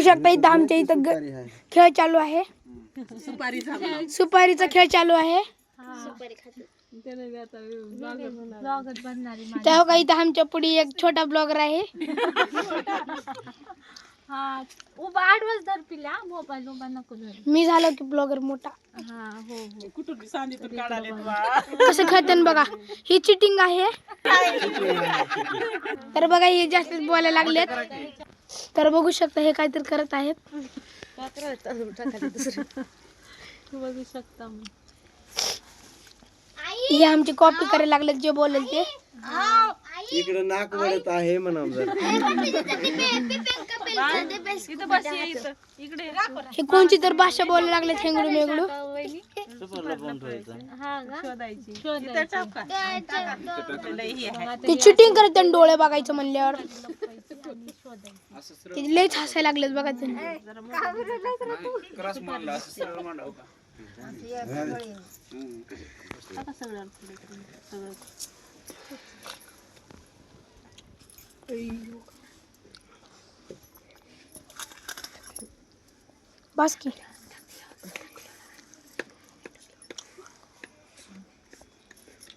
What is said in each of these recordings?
शकता इथं आमच्या इथं खेळ चालू आहे. सुपारीचा खेळ चालू आहे. तेव्हा का इथं आमच्या पुढे एक छोटा ब्लॉगर आहे. मी झालो की ब्लॉगर मोठा. कसं खेळतात बघा. ही चिटिंग आहे. तर बघा हे जास्त बोलायला लागलेत. तर बघू शकता हे काहीतरी करत आहेत. बघू शकता हे आमची कॉपी करायला लागले जे बोलेल ते. इकडे नाक वळत आहे म्हणा. हे कोणची तर भाषा बोलायला लागले हेंगडू मेंगडू. ते चिटिंग करत डोळे बघायचं म्हणल्यावर लयच हसायला लागलेत बघा ते. बस की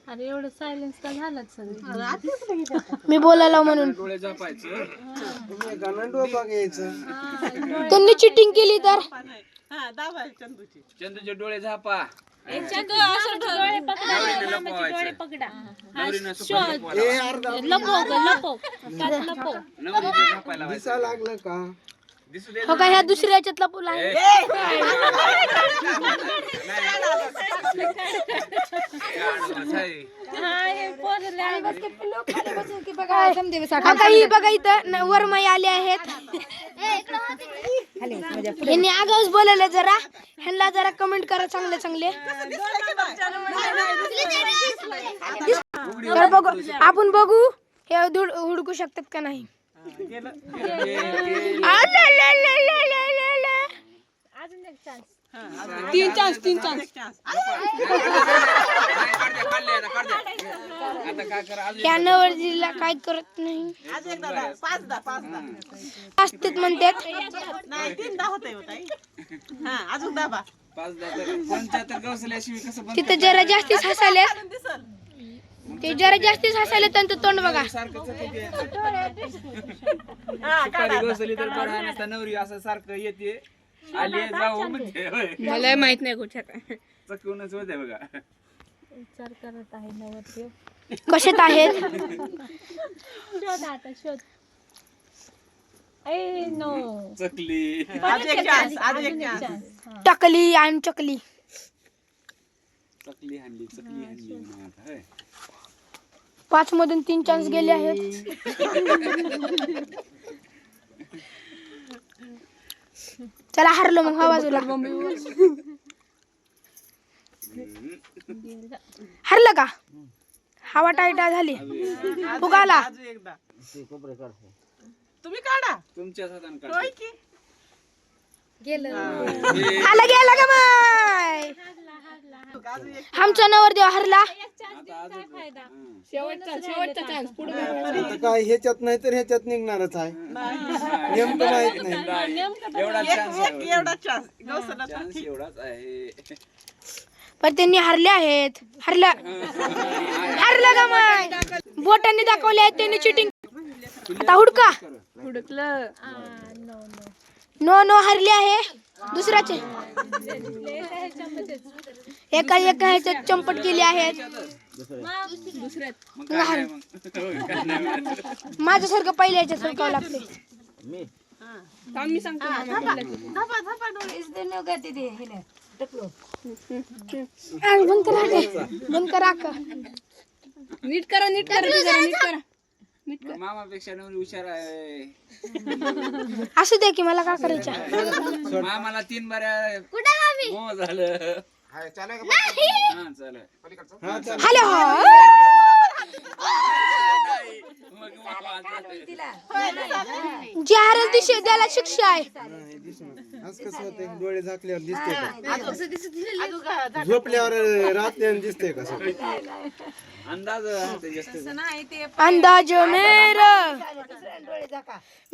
अरे एवढं सायलेन्स का झालं सगळं. मी बोलायला म्हणून त्यांनी चिटिंग केली तर चंदूचे डोळे झापा. लागलं का हो का ह्या दुसऱ्या याच्यात लपवला आहे. आता ही बघा इथं वरमाई आले आहेत. यांनी आगाऊच बोलायला जरा. ह्यांना जरा कमेंट करा चांगले चांगले. तर बघू आपण बघू हे हुडकू शकतात का नाही. तीन चान्स या नवरजीला काय करत नाही. असतेच म्हणतात. तिथं जरा जास्तीच हसायले. ते जरा जास्तीच हसायले त्यांचं तोंड बघा. मला माहित नाही कुठे विचार करत आहे नवरदेव कशात आहेत. शोध आता शोध. नो चकली टकली आणि चकली. चकली हाणली 5 मधून 3 चान्स गेले आहेत. चला हरलो मग हवा बाजूला. हरलं का हवा टाईटा झाली. फुगाला तुम्ही काढा तुमच्या हाताने काढ. आला गेला का माय. आमचा नवरदेव हरला. काय ह्याच्यात नाही तर ह्याच्यात निघणारच आहे. नेमकं माहित नाही. एवढा चान्स एवढाच आहे. पण त्यांनी हरले आहेत. हरलं का माय. बोटांनी दाखवले आहेत त्यांनी चिटिंग. आता हुडका. हुडकलं. नो हरले आहे. दुसऱ्याचे एका ह्याच्यात चंपट केली आहेत. माझ्यासारखं पहिल्या ह्याच्यात सरकावं लागते. बंद करा नीट करा मामापेक्षा नवरी हुशार आहे. असू दे की मला काय करायचं. मामाला 3 बाऱ्या हो झालं. हॅलो जी हरल दिशे त्याला शिक्षा आहे. असं कसं होते डोळे झाकल्यावर दिसते का अजून का- झोपल्यावर रात्री दिसते कसं अंदाज ते जास्त अंदाज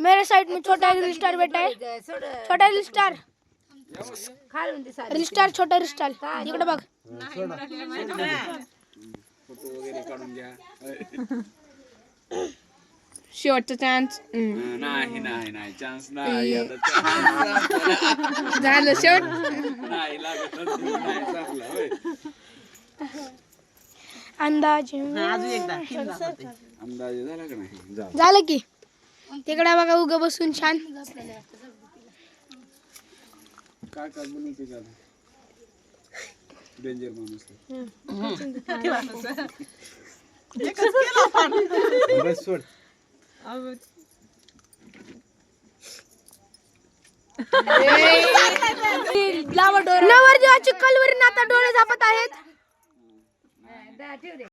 मेरे साइड में छोटा रील स्टार बैठा है छोटा रील स्टार छोटा रील स्टार इकडे बघ फोटो वगैरे काढून घ्या शेवटचा चान्स नाही नाही नाही चान्स नाही आता chance झालं शेवट नाही लागत नाही संपला होय. अंदाज अजून एकदा तीन दाखवते. अंदाज झाला का नाही जा झालं की तिकडे बघा उग बसून छान काय काय बनवते का डेंजर माणूस आहे. एकच केलं आपण. बस सोड नवरदेवाची कलवरी नाता डोळे झापत आहेत